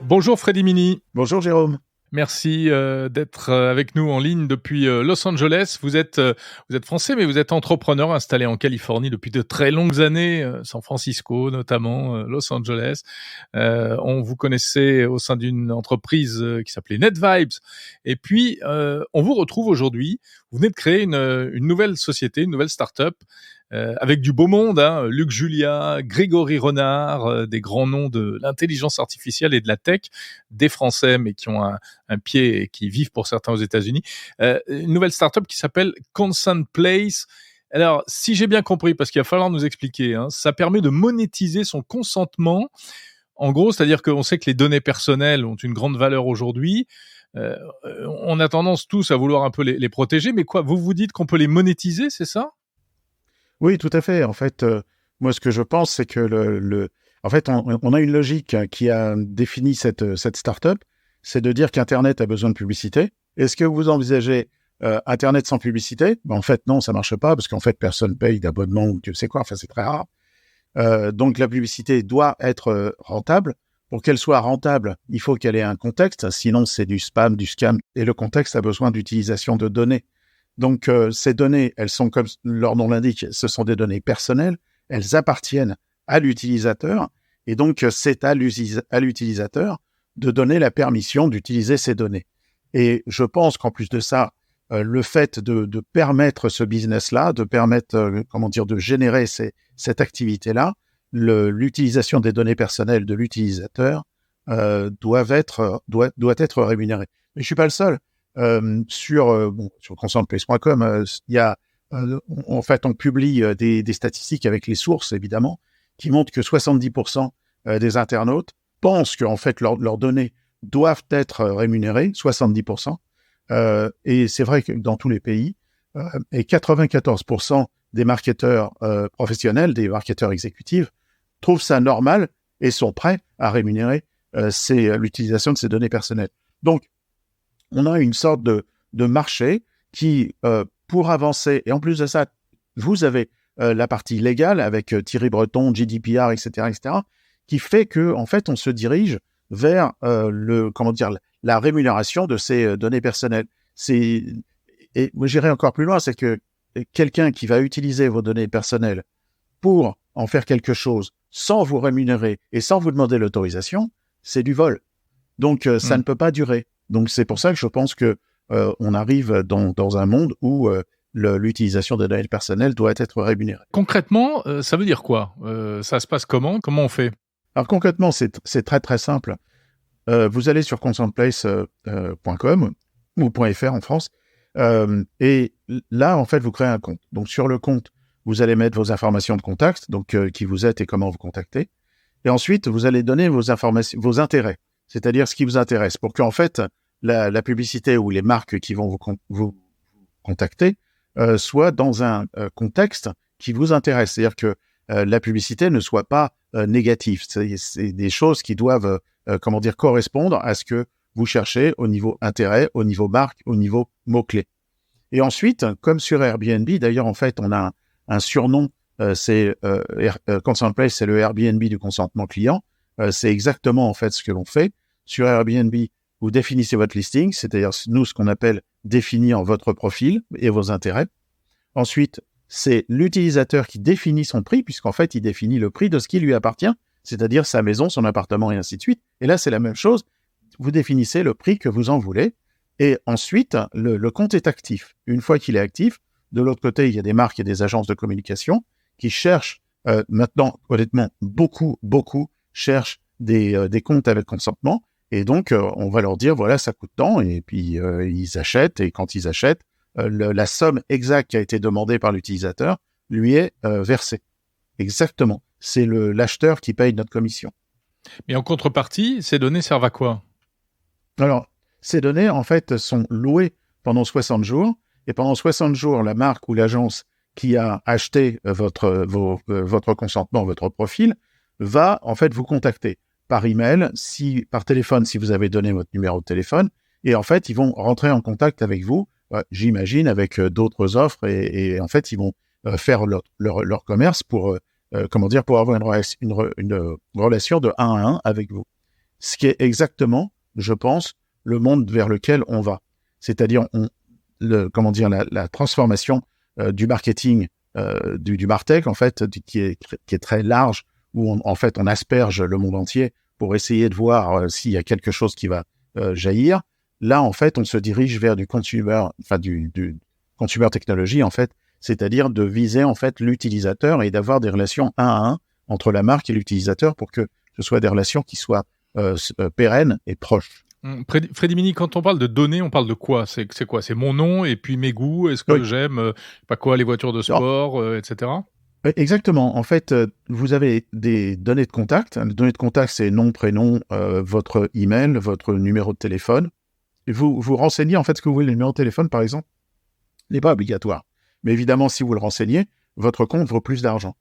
Bonjour Freddy Mini. Bonjour Jérôme. Merci d'être avec nous en ligne depuis Los Angeles. Vous êtes français, mais vous êtes entrepreneur installé en Californie depuis de très longues années, San Francisco notamment, Los Angeles. On vous connaissait au sein d'une entreprise qui s'appelait NetVibes. Et puis, on vous retrouve aujourd'hui. Vous venez de créer une nouvelle société, une nouvelle start-up, avec du beau monde, hein, Luc Julia, Grégory Renard, des grands noms de l'intelligence artificielle et de la tech, des Français, mais qui ont un pied et qui vivent pour certains aux États-Unis. Une nouvelle start-up qui s'appelle Constant Place. Alors, si j'ai bien compris, parce qu'il va falloir nous expliquer, hein, ça permet de monétiser son consentement. En gros, c'est-à-dire qu'on sait que les données personnelles ont une grande valeur aujourd'hui. On a tendance tous à vouloir un peu les protéger, mais quoi, vous dites qu'on peut les monétiser, c'est ça ? Oui, tout à fait. En fait, moi, ce que je pense, c'est que en fait, on a une logique qui a défini cette start-up, c'est de dire qu'Internet a besoin de publicité. Est-ce que vous envisagez Internet sans publicité? En fait, non, ça marche pas, parce qu'en fait, personne paye d'abonnement ou tu sais quoi. Enfin, c'est très rare. Donc, la publicité doit être rentable. Pour qu'elle soit rentable, il faut qu'elle ait un contexte. Sinon, c'est du spam, du scam. Et le contexte a besoin d'utilisation de données. Donc, ces données, elles sont, comme leur nom l'indique, ce sont des données personnelles. Elles appartiennent à l'utilisateur. Et donc, c'est à l'utilisateur de donner la permission d'utiliser ces données. Et je pense qu'en plus de ça, le fait de permettre ce business-là, de permettre, de générer cette activité-là, l'utilisation des données personnelles de l'utilisateur doit être rémunérée. Mais je suis pas le seul. Sur constantplace.com, il y a en fait on publie des statistiques avec les sources évidemment qui montrent que 70% des internautes pensent que en fait leurs données doivent être rémunérées, 70%, et c'est vrai que dans tous les pays, et 94% des marketeurs professionnels, des marketeurs exécutifs trouvent ça normal et sont prêts à rémunérer l'utilisation de ces données personnelles. Donc on a une sorte de marché qui, pour avancer, et en plus de ça, vous avez la partie légale avec Thierry Breton, GDPR, etc., qui fait que, en fait, on se dirige vers la rémunération de ces données personnelles. Et moi, j'irai encore plus loin, c'est que quelqu'un qui va utiliser vos données personnelles pour en faire quelque chose sans vous rémunérer et sans vous demander l'autorisation, c'est du vol. Donc, ça ne peut pas durer. Donc, c'est pour ça que je pense que on arrive dans un monde où l'utilisation des données personnelles doit être rémunérée. Concrètement, ça veut dire quoi ? Ça se passe comment ? Comment on fait ? Alors, concrètement, c'est très, très simple. Vous allez sur consentplace.com ou .fr en France, et là, en fait, vous créez un compte. Donc, sur le compte, vous allez mettre vos informations de contact, donc qui vous êtes et comment vous contactez. Et ensuite, vous allez donner vos informations, vos intérêts, c'est-à-dire ce qui vous intéresse, pour qu'en fait, la publicité ou les marques qui vont vous contacter soient dans un contexte qui vous intéresse. C'est-à-dire que la publicité ne soit pas négative. C'est des choses qui doivent, correspondre à ce que vous cherchez au niveau intérêt, au niveau marque, au niveau mots-clés. Et ensuite, comme sur Airbnb, d'ailleurs, en fait, on a un surnom, Consent Place, c'est le Airbnb du consentement client. C'est exactement, en fait, ce que l'on fait. Sur Airbnb, vous définissez votre listing, c'est-à-dire, nous, ce qu'on appelle définir votre profil et vos intérêts. Ensuite, c'est l'utilisateur qui définit son prix, puisqu'en fait, il définit le prix de ce qui lui appartient, c'est-à-dire sa maison, son appartement, et ainsi de suite. Et là, c'est la même chose. Vous définissez le prix que vous en voulez. Et ensuite, le compte est actif. Une fois qu'il est actif, de l'autre côté, il y a des marques et des agences de communication qui cherchent, maintenant, honnêtement, beaucoup cherchent des comptes avec consentement. Et donc, on va leur dire, voilà, ça coûte tant. Et puis, ils achètent. Et quand ils achètent, la somme exacte qui a été demandée par l'utilisateur lui est versée. Exactement. C'est l'acheteur qui paye notre commission. Mais en contrepartie, ces données servent à quoi ? Alors, ces données, en fait, sont louées pendant 60 jours. Et pendant 60 jours, la marque ou l'agence qui a acheté votre consentement, votre profil, va en fait vous contacter par email, par téléphone si vous avez donné votre numéro de téléphone. Et en fait, ils vont rentrer en contact avec vous, j'imagine, avec d'autres offres. Et en fait, ils vont faire leur commerce pour avoir une relation de 1 à 1 avec vous. Ce qui est exactement, je pense, le monde vers lequel on va. C'est-à-dire, la transformation du marketing, du MarTech, en fait, qui est très large, où on asperge le monde entier pour essayer de voir s'il y a quelque chose qui va jaillir. Là, en fait, on se dirige vers du consumer technology, en fait, c'est-à-dire de viser, en fait, l'utilisateur et d'avoir des relations 1 à 1 entre la marque et l'utilisateur pour que ce soit des relations qui soient pérennes et proches. Freddy Mini, quand on parle de données, on parle de quoi ? C'est quoi ? C'est mon nom et puis mes goûts. Est-ce que j'aime les voitures de sport, etc. Exactement. En fait, vous avez des données de contact. Les données de contact, c'est nom, prénom, votre email, votre numéro de téléphone. Et vous renseignez en fait ce que vous voulez. Le numéro de téléphone, par exemple, n'est pas obligatoire. Mais évidemment, si vous le renseignez, votre compte vaut plus d'argent.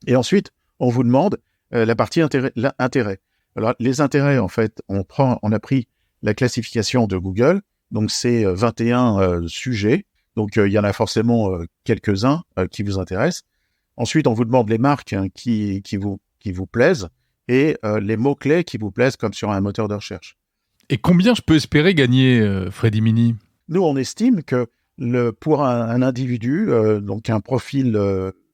Et ensuite, on vous demande la partie intérêt. Alors, les intérêts, en fait, on a pris la classification de Google. Donc, c'est 21 sujets. Donc, il y en a forcément quelques-uns qui vous intéressent. Ensuite, on vous demande les marques qui vous plaisent et les mots-clés qui vous plaisent comme sur un moteur de recherche. Et combien je peux espérer gagner, Freddy Mini ? Nous, on estime que pour un individu, donc un profil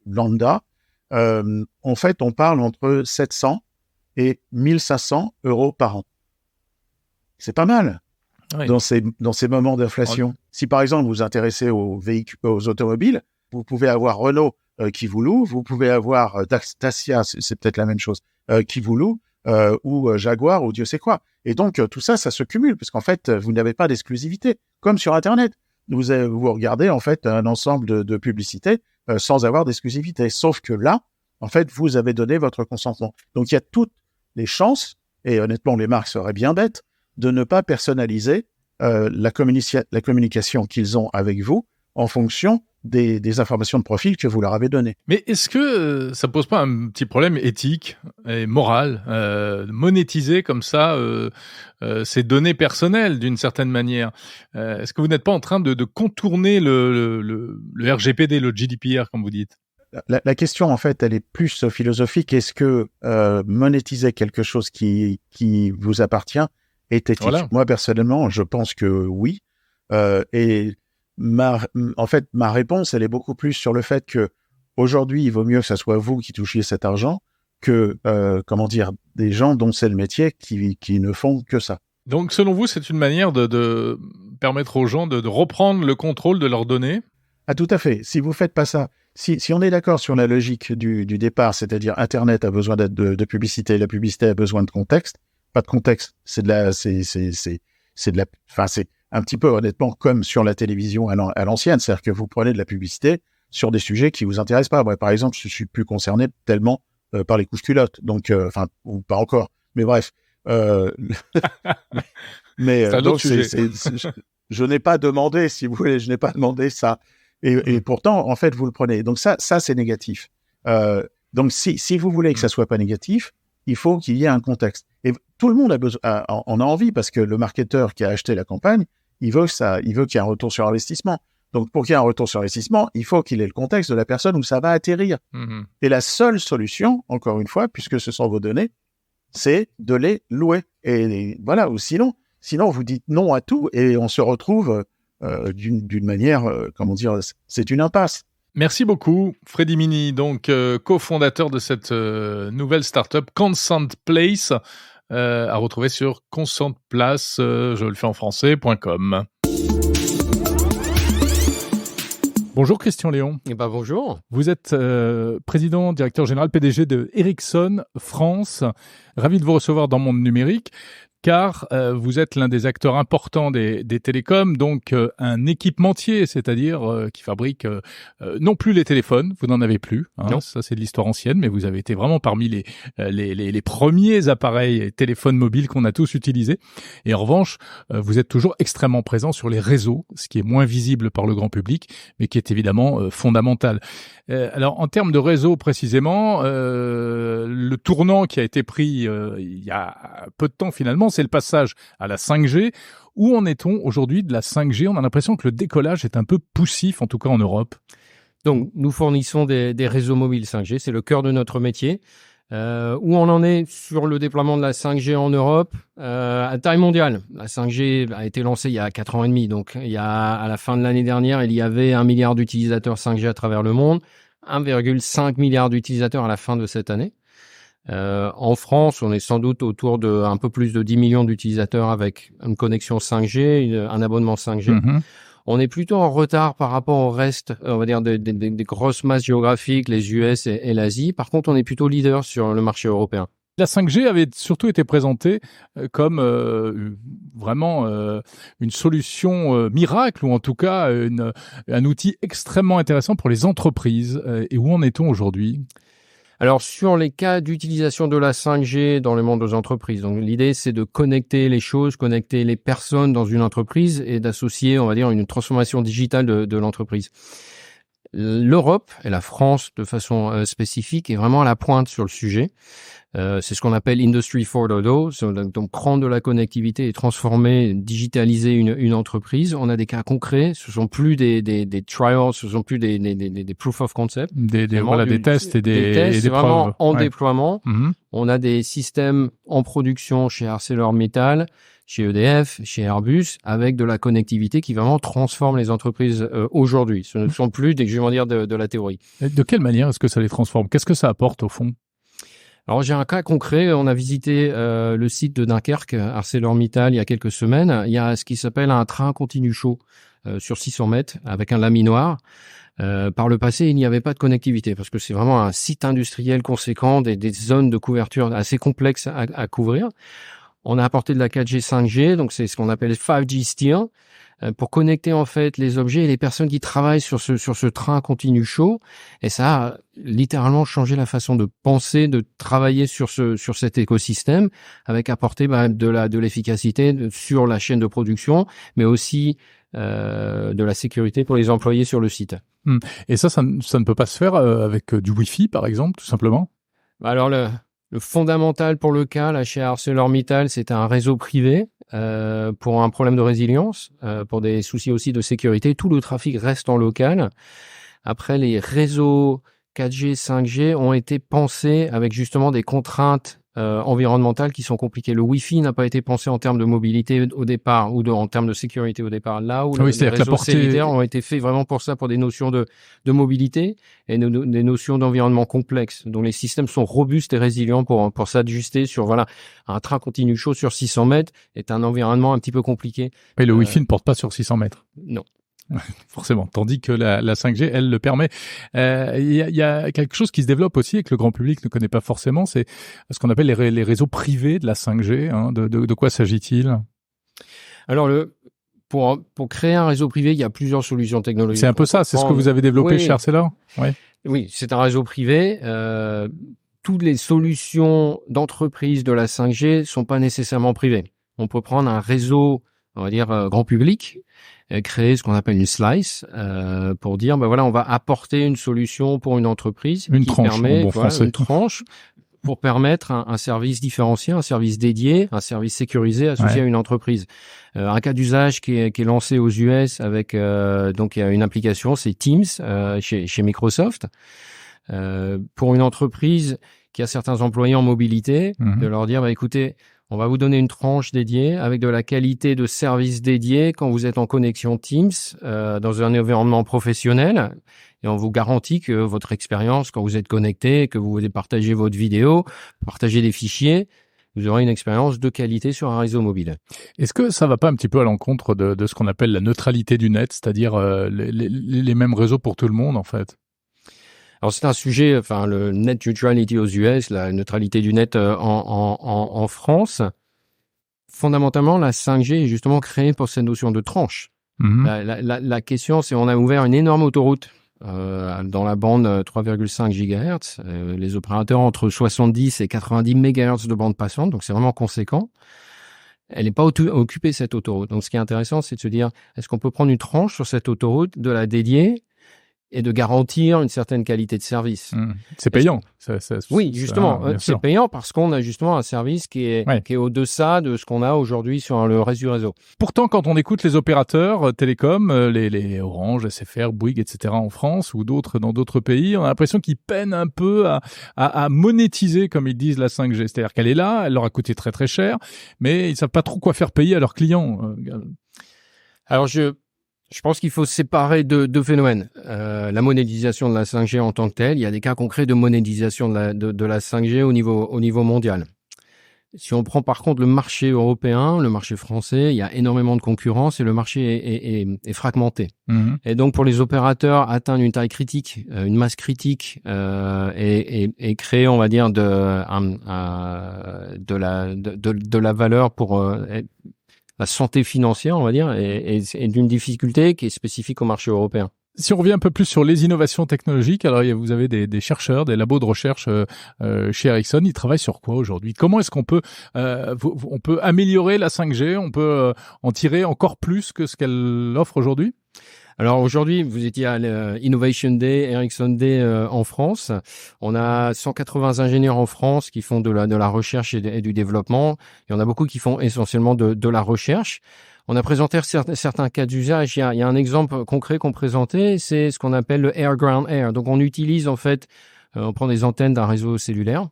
lambda, en fait, on parle entre 700 et 1500 € par an. C'est pas mal. Oui. Dans ces moments d'inflation. Oui. Si par exemple vous vous intéressez aux automobiles, vous pouvez avoir Renault qui vous loue, vous pouvez avoir Dacia, c'est peut-être la même chose, qui vous loue, ou Jaguar, ou Dieu sait quoi. Et donc tout ça se cumule, parce qu'en fait, vous n'avez pas d'exclusivité, comme sur Internet. Vous regardez en fait un ensemble de publicités sans avoir d'exclusivité. Sauf que là, en fait, vous avez donné votre consentement. Donc il y a toutes les chances, et honnêtement, les marques seraient bien bêtes, de ne pas personnaliser la communication qu'ils ont avec vous en fonction des informations de profil que vous leur avez données. Mais est-ce que ça pose pas un petit problème éthique et moral, monétiser comme ça ces données personnelles d'une certaine manière ? Est-ce que vous n'êtes pas en train de contourner le RGPD, le GDPR, comme vous dites ? La question, en fait, elle est plus philosophique. Est-ce que monétiser quelque chose qui vous appartient est éthique ? Voilà. Moi, personnellement, je pense que oui. Et en fait, ma réponse, elle est beaucoup plus sur le fait que aujourd'hui, il vaut mieux que ça soit vous qui touchiez cet argent que, des gens dont c'est le métier qui ne font que ça. Donc, selon vous, c'est une manière de permettre aux gens de reprendre le contrôle de leurs données? Ah, tout à fait. Si vous faites pas ça, si on est d'accord sur la logique du départ, c'est-à-dire Internet a besoin de publicité, la publicité a besoin de contexte. Pas de contexte, c'est un petit peu honnêtement comme sur la télévision à l'ancienne, c'est-à-dire que vous prenez de la publicité sur des sujets qui vous intéressent pas. Moi, par exemple, je suis plus concerné tellement par les couches-culottes, donc ou pas encore. Mais bref. Mais c'est un autre sujet. Je n'ai pas demandé, si vous voulez, je n'ai pas demandé ça. Et pourtant, en fait, vous le prenez. Donc ça c'est négatif. Donc si vous voulez que ça soit pas négatif, il faut qu'il y ait un contexte. Et tout le monde en a envie parce que le marketeur qui a acheté la campagne, il veut qu'il y ait un retour sur investissement. Donc pour qu'il y ait un retour sur investissement, il faut qu'il ait le contexte de la personne où ça va atterrir. Mm-hmm. Et la seule solution, encore une fois, puisque ce sont vos données, c'est de les louer. Et voilà. Ou sinon vous dites non à tout et on se retrouve d'une manière, c'est une impasse. Merci beaucoup, Freddy Mini, donc cofondateur de cette nouvelle startup Consent Place, à retrouver sur consentplace, je le fais en français.com. Bonjour Christian Léon. Bonjour. Vous êtes président, directeur général, PDG de Ericsson France. Ravi de vous recevoir dans Monde Numérique, car vous êtes l'un des acteurs importants des télécoms, donc un équipementier, c'est-à-dire qui fabrique non plus les téléphones, vous n'en avez plus, hein, ça c'est de l'histoire ancienne, mais vous avez été vraiment parmi les premiers appareils téléphones mobiles qu'on a tous utilisés. Et en revanche, vous êtes toujours extrêmement présent sur les réseaux, ce qui est moins visible par le grand public, mais qui est évidemment fondamental. Alors en termes de réseau précisément, le tournant qui a été pris il y a peu de temps finalement, c'est le passage à la 5G. Où en est-on aujourd'hui de la 5G? On a l'impression que le décollage est un peu poussif, en tout cas en Europe. Donc, nous fournissons des réseaux mobiles 5G, c'est le cœur de notre métier. Où on en est sur le déploiement de la 5G en Europe, à taille mondiale. La 5G a été lancée il y a 4 ans et demi, donc à la fin de l'année dernière, il y avait 1 milliard d'utilisateurs 5G à travers le monde, 1,5 milliard d'utilisateurs à la fin de cette année. En France, on est sans doute autour de un peu plus de 10 millions d'utilisateurs avec une connexion 5G, un abonnement 5G. Mm-hmm. On est plutôt en retard par rapport au reste, on va dire, des grosses masses géographiques, les US et l'Asie. Par contre, on est plutôt leader sur le marché européen. La 5G avait surtout été présentée comme vraiment une solution miracle, ou en tout cas un outil extrêmement intéressant pour les entreprises. Et où en est-on aujourd'hui ? Alors, sur les cas d'utilisation de la 5G dans le monde des entreprises, donc l'idée, c'est de connecter les choses, connecter les personnes dans une entreprise et d'associer, on va dire, une transformation digitale de l'entreprise. L'Europe et la France, de façon spécifique, est vraiment à la pointe sur le sujet. C'est ce qu'on appelle Industry 4.0, donc prendre de la connectivité et transformer, digitaliser une entreprise. On a des cas concrets, ce sont plus des trials, ce sont plus des proof of concept. Des tests et des tests, c'est vraiment preuves. En déploiement. Mm-hmm. On a des systèmes en production chez ArcelorMittal, chez EDF, chez Airbus, avec de la connectivité qui vraiment transforme les entreprises aujourd'hui. Ce ne sont plus de la théorie. Et de quelle manière est-ce que ça les transforme? Qu'est-ce que ça apporte au fond? Alors, j'ai un cas concret. On a visité le site de Dunkerque, ArcelorMittal, il y a quelques semaines. Il y a ce qui s'appelle un train continu chaud sur 600 mètres avec un laminoir. Par le passé, il n'y avait pas de connectivité parce que c'est vraiment un site industriel conséquent, des zones de couverture assez complexes à couvrir. On a apporté de la 4G, 5G, donc c'est ce qu'on appelle 5G Steel, pour connecter en fait les objets et les personnes qui travaillent sur ce train continu chaud. Et ça a littéralement changé la façon de penser, de travailler sur cet écosystème, avec apporter de l'efficacité sur la chaîne de production, mais aussi de la sécurité pour les employés sur le site. Et ça ne peut pas se faire avec du Wi-Fi, par exemple, tout simplement? Alors le fondamental pour le cas, là, chez ArcelorMittal, c'est un réseau privé pour un problème de résilience, pour des soucis aussi de sécurité. Tout le trafic reste en local. Après, les réseaux 4G, 5G ont été pensés avec justement des contraintes environnementales qui sont compliquées. Le Wi-Fi n'a pas été pensé en termes de mobilité au départ ou en termes de sécurité au départ. Là où les réseaux cellulaires ont été faits vraiment pour ça, pour des notions de mobilité et des notions d'environnement complexe. Donc les systèmes sont robustes et résilients pour s'ajuster sur un train continu chaud sur 600 mètres est un environnement un petit peu compliqué. Et le Wi-Fi ne porte pas sur 600 mètres. Non. Forcément, tandis que la 5G, elle le permet. Il y a quelque chose qui se développe aussi et que le grand public ne connaît pas forcément, c'est ce qu'on appelle les réseaux privés de la 5G. De quoi s'agit-il ? Alors, pour créer un réseau privé, il y a plusieurs solutions technologiques. C'est un peu ça, c'est ce que vous avez développé chez Arcelor ? Oui, c'est un réseau privé. Toutes les solutions d'entreprise de la 5G sont pas nécessairement privées. On peut prendre un réseau, on va dire, grand public, créer ce qu'on appelle une slice pour dire on va apporter une solution pour une entreprise une tranche pour permettre un service différencié, un service dédié, un service sécurisé associé à une entreprise. Un cas d'usage qui est lancé aux US avec donc il y a une application, c'est Teams chez Microsoft pour une entreprise qui a certains employés en mobilité, de leur dire écoutez, on va vous donner une tranche dédiée avec de la qualité de service dédié quand vous êtes en connexion Teams dans un environnement professionnel. Et on vous garantit que votre expérience, quand vous êtes connecté, que vous partagez votre vidéo, partagez des fichiers, vous aurez une expérience de qualité sur un réseau mobile. Est-ce que ça va pas un petit peu à l'encontre de ce qu'on appelle la neutralité du net, c'est-à-dire les mêmes réseaux pour tout le monde en fait ? Alors c'est un sujet, le net neutrality aux US, la neutralité du net en France. Fondamentalement, la 5G est justement créée pour cette notion de tranche. La question, c'est on a ouvert une énorme autoroute dans la bande 3,5 GHz. Les opérateurs entre 70 et 90 MHz de bande passante, donc c'est vraiment conséquent. Elle n'est pas occupée cette autoroute. Donc ce qui est intéressant, c'est de se dire, est-ce qu'on peut prendre une tranche sur cette autoroute, de la dédier et de garantir une certaine qualité de service. C'est payant. Oui, justement, c'est payant parce qu'on a justement un service qui est au-deçà de ce qu'on a aujourd'hui sur le reste du réseau. Pourtant, quand on écoute les opérateurs télécoms, les Orange, SFR, Bouygues, etc. en France ou dans d'autres pays, on a l'impression qu'ils peinent un peu à monétiser, comme ils disent, la 5G. C'est-à-dire qu'elle est là, elle leur a coûté très très cher, mais ils savent pas trop quoi faire payer à leurs clients. Alors je pense qu'il faut séparer deux phénomènes. La monétisation de la 5G en tant que telle, il y a des cas concrets de monétisation de la 5G au niveau mondial. Si on prend par contre le marché européen, le marché français, il y a énormément de concurrence et le marché est fragmenté. Et donc pour les opérateurs, atteindre une taille critique, une masse critique et créer, on va dire, de la valeur pour la santé financière, on va dire, et d'une difficulté qui est spécifique au marché européen. Si on revient un peu plus sur les innovations technologiques, alors vous avez des chercheurs, des labos de recherche chez Ericsson. Ils travaillent sur quoi aujourd'hui ? Comment est-ce qu'on peut améliorer la 5G ? On peut en tirer encore plus que ce qu'elle offre aujourd'hui ? Alors aujourd'hui, vous étiez à l'Innovation Day, Ericsson Day en France. On a 180 ingénieurs en France qui font de la recherche et du développement. Il y en a beaucoup qui font essentiellement de la recherche. On a présenté certains cas d'usage. Il y a un exemple concret qu'on présentait, c'est ce qu'on appelle le Air-Ground Air. Donc on utilise en fait, on prend des antennes d'un réseau cellulaire.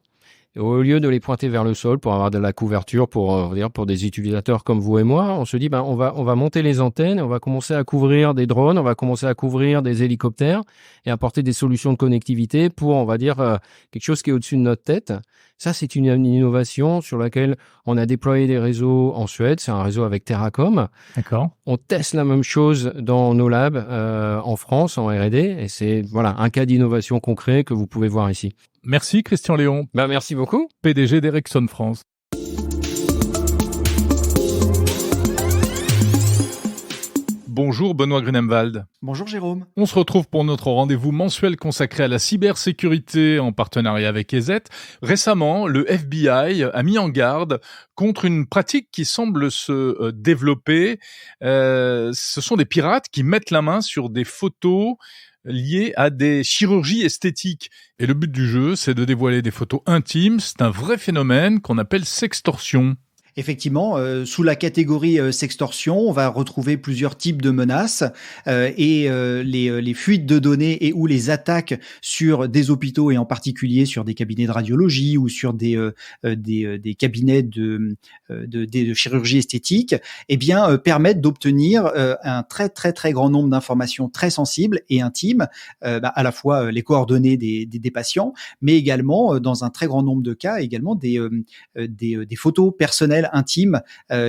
Et au lieu de les pointer vers le sol pour avoir de la couverture pour des utilisateurs comme vous et moi, on se dit on va monter les antennes, on va commencer à couvrir des drones, on va commencer à couvrir des hélicoptères et apporter des solutions de connectivité pour quelque chose qui est au-dessus de notre tête. Ça, c'est une innovation sur laquelle on a déployé des réseaux en Suède. C'est un réseau avec Terracom. D'accord. On teste la même chose dans nos labs en France, en R&D. Et c'est un cas d'innovation concret que vous pouvez voir ici. Merci Christian Léon. Merci beaucoup. PDG d'Ericsson France. Bonjour Benoît Grunemwald. Bonjour Jérôme. On se retrouve pour notre rendez-vous mensuel consacré à la cybersécurité en partenariat avec EZ. Récemment, le FBI a mis en garde contre une pratique qui semble se développer. Ce sont des pirates qui mettent la main sur des photos liées à des chirurgies esthétiques. Et le but du jeu, c'est de dévoiler des photos intimes. C'est un vrai phénomène qu'on appelle sextorsion. Effectivement, sous la catégorie sextorsion, on va retrouver plusieurs types de menaces et les fuites de données et ou les attaques sur des hôpitaux et en particulier sur des cabinets de radiologie ou sur des cabinets de chirurgie esthétique, eh bien permettent d'obtenir un très très très grand nombre d'informations très sensibles et intimes, à la fois les coordonnées des patients, mais également dans un très grand nombre de cas également des photos personnelles intimes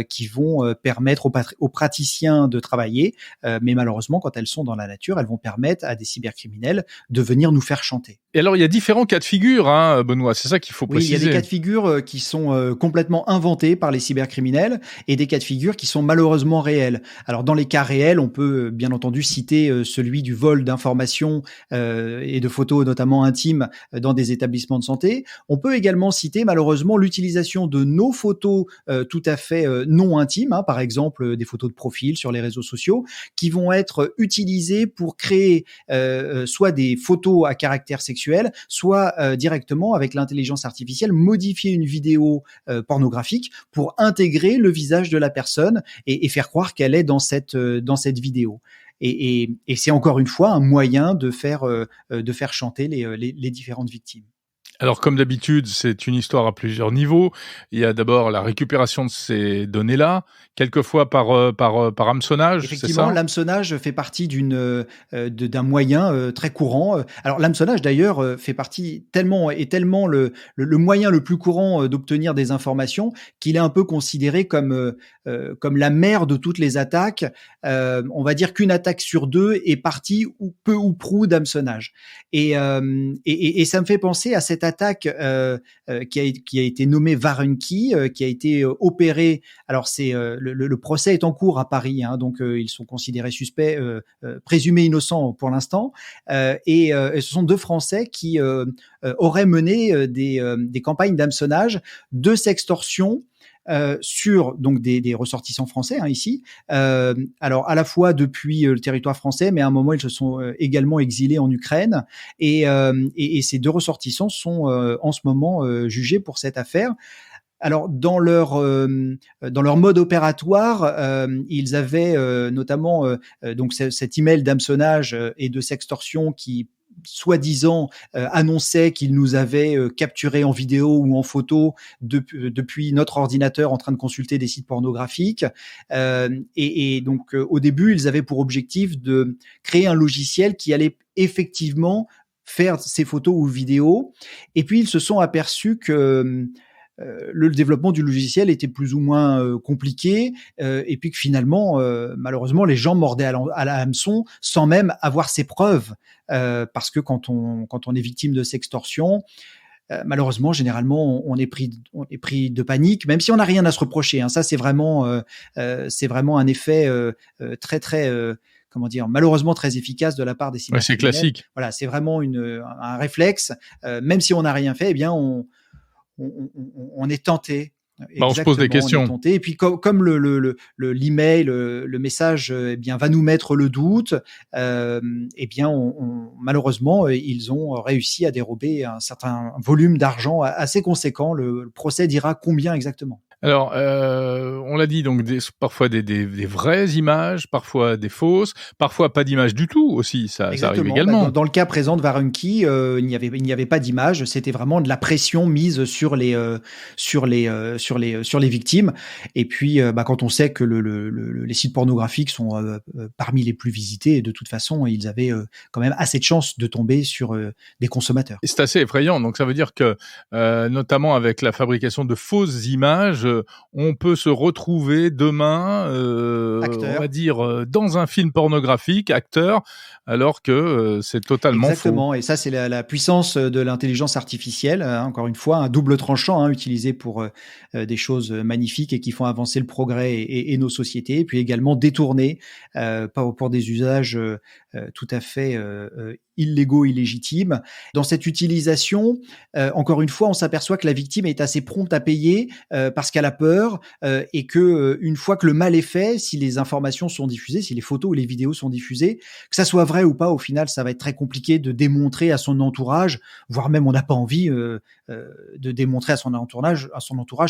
qui vont permettre aux praticiens de travailler, mais malheureusement, quand elles sont dans la nature, elles vont permettre à des cybercriminels de venir nous faire chanter. Et alors, il y a différents cas de figure, hein, Benoît, c'est ça qu'il faut préciser. Oui, il y a des cas de figure qui sont complètement inventés par les cybercriminels et des cas de figure qui sont malheureusement réels. Alors, dans les cas réels, on peut bien entendu citer celui du vol d'informations et de photos, notamment intimes, dans des établissements de santé. On peut également citer malheureusement l'utilisation de nos photos tout à fait non intimes, par exemple des photos de profil sur les réseaux sociaux, qui vont être utilisées pour créer soit des photos à caractère sexuel, soit directement avec l'intelligence artificielle modifier une vidéo pornographique pour intégrer le visage de la personne et faire croire qu'elle est dans cette vidéo. Et c'est encore une fois un moyen de faire chanter les différentes victimes. Alors, comme d'habitude, c'est une histoire à plusieurs niveaux. Il y a d'abord la récupération de ces données-là, quelquequement par hameçonnage, c'est ça ? Effectivement, l'hameçonnage fait partie d'un moyen très courant. Alors, l'hameçonnage, d'ailleurs, fait partie tellement le moyen le plus courant d'obtenir des informations qu'il est un peu considéré comme la mère de toutes les attaques. On va dire qu'une attaque sur deux est partie ou peu ou prou d'hameçonnage. Et ça me fait penser à cette attaque qui a été nommée Warunki, qui a été opérée. Alors le procès est en cours à Paris, donc ils sont considérés suspects, présumés innocents pour l'instant, et ce sont deux Français qui auraient mené des campagnes d'hameçonnage, de sextorsion. Sur donc des ressortissants français ici. Alors à la fois depuis le territoire français, mais à un moment ils se sont également exilés en Ukraine et ces deux ressortissants sont en ce moment jugés pour cette affaire. Alors dans leur mode opératoire, ils avaient notamment donc cet email d'hameçonnage et de sextorsion qui soi-disant annonçait qu'ils nous avaient capturé en vidéo ou en photo depuis notre ordinateur en train de consulter des sites pornographiques. Et donc au début, ils avaient pour objectif de créer un logiciel qui allait effectivement faire ces photos ou vidéos. Et puis ils se sont aperçus que le développement du logiciel était plus ou moins compliqué, et puis que finalement, malheureusement, les gens mordaient à la hameçon sans même avoir ces preuves, parce que quand on est victime de sextorsion, malheureusement, généralement, on est pris de panique, même si on n'a rien à se reprocher. Ça, c'est vraiment un effet très très comment dire, malheureusement très efficace de la part des cybercriminels. Ouais, c'est classique. Voilà, c'est vraiment un réflexe. Même si on n'a rien fait, eh bien on est tenté. On se pose des questions. Et puis comme l'email, le message, va nous mettre le doute. Malheureusement, ils ont réussi à dérober un certain volume d'argent assez conséquent. Le procès dira combien exactement. Alors, on l'a dit, donc parfois des vraies images, parfois des fausses, parfois pas d'images du tout aussi, ça arrive également. Dans le cas présent de Warunki, il n'y avait pas d'image, c'était vraiment de la pression mise sur les victimes. Et puis, quand on sait que les sites pornographiques sont parmi les plus visités, et de toute façon, ils avaient quand même assez de chances de tomber sur des consommateurs. Et c'est assez effrayant. Donc, ça veut dire que, notamment avec la fabrication de fausses images, on peut se retrouver demain, on va dire, dans un film pornographique, acteur, alors que c'est totalement faux. Exactement, et ça c'est la puissance de l'intelligence artificielle, encore une fois, un double tranchant utilisé pour des choses magnifiques et qui font avancer le progrès et nos sociétés, et puis également détourné pour des usages tout à fait illégaux, illégitimes. Dans cette utilisation, encore une fois, on s'aperçoit que la victime est assez prompte à payer parce qu'elle a peur et que une fois que le mal est fait, si les informations sont diffusées, si les photos ou les vidéos sont diffusées, que ça soit vrai ou pas, au final, ça va être très compliqué de démontrer à son entourage, voire même on n'a pas envie de démontrer à son entourage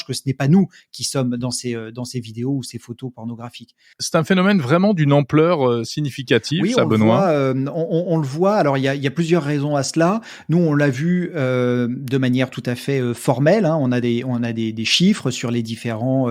que ce n'est pas nous qui sommes dans ces vidéos ou ces photos pornographiques. C'est un phénomène vraiment d'une ampleur significative, oui, ça, Benoît. On le voit. Alors, il y a plusieurs raisons à cela. Nous, on l'a vu de manière tout à fait formelle. Hein. On a des chiffres sur les différents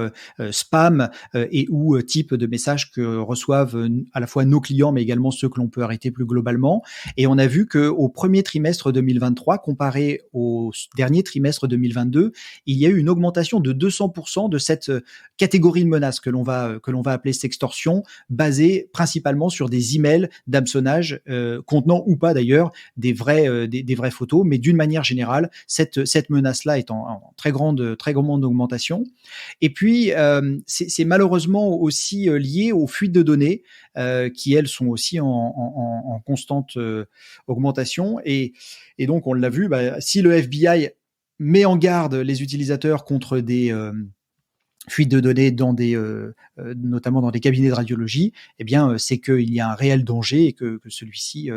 spams et ou types de messages que reçoivent à la fois nos clients, mais également ceux que l'on peut arrêter plus globalement. Et on a vu qu'au premier trimestre 2023, comparé au dernier trimestre 2022, il y a eu une augmentation de 200% de cette catégorie de menaces que l'on va appeler sextorsion, basée principalement sur des emails d'hameçonnage contenant ou pas d'ailleurs des vraies photos, mais d'une manière générale, cette menace-là est en très grande augmentation. Et puis, c'est malheureusement aussi lié aux fuites de données qui, elles, sont aussi en constante augmentation. Et donc, on l'a vu, si le FBI met en garde les utilisateurs contre des fuites de données notamment dans des cabinets de radiologie, eh bien, c'est qu'il y a un réel danger et que celui-ci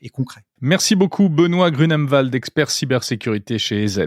est concret. Merci beaucoup, Benoît Grunemwald, expert cybersécurité chez EZ.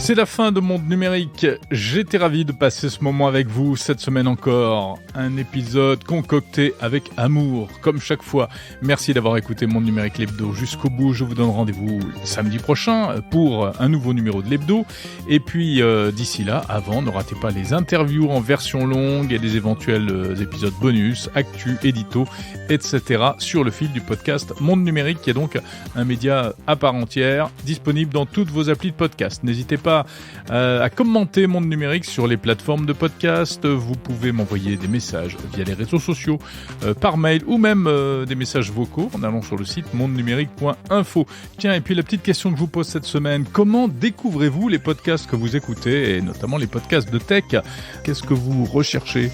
C'est la fin de Monde Numérique. J'étais ravi de passer ce moment avec vous cette semaine encore. Un épisode concocté avec amour, comme chaque fois. Merci d'avoir écouté Monde Numérique l'Hebdo jusqu'au bout. Je vous donne rendez-vous samedi prochain pour un nouveau numéro de l'Hebdo. Et puis d'ici là, ne ratez pas les interviews en version longue et les éventuels épisodes bonus, actu, édito, etc. sur le fil du podcast Monde Numérique, qui est donc un média à part entière, disponible dans toutes vos applis de podcast. N'hésitez pas à commenter Monde Numérique sur les plateformes de podcast. Vous pouvez m'envoyer des messages via les réseaux sociaux, par mail ou même des messages vocaux en allant sur le site mondenumérique.info. Tiens, et puis la petite question que je vous pose cette semaine, comment découvrez-vous les podcasts que vous écoutez, et notamment les podcasts de tech? Qu'est-ce que vous recherchez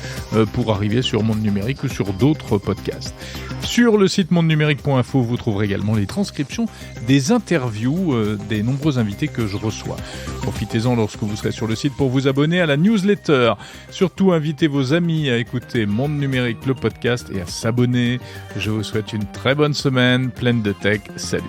pour arriver sur Monde Numérique ou sur d'autres podcasts? Sur le site mondenumérique.info, vous trouverez également les transcriptions des interviews des nombreux invités que je reçois. Profitez-en lorsque vous serez sur le site pour vous abonner à la newsletter. Surtout, invitez vos amis à écouter Monde Numérique, le podcast, et à s'abonner. Je vous souhaite une très bonne semaine, pleine de tech. Salut.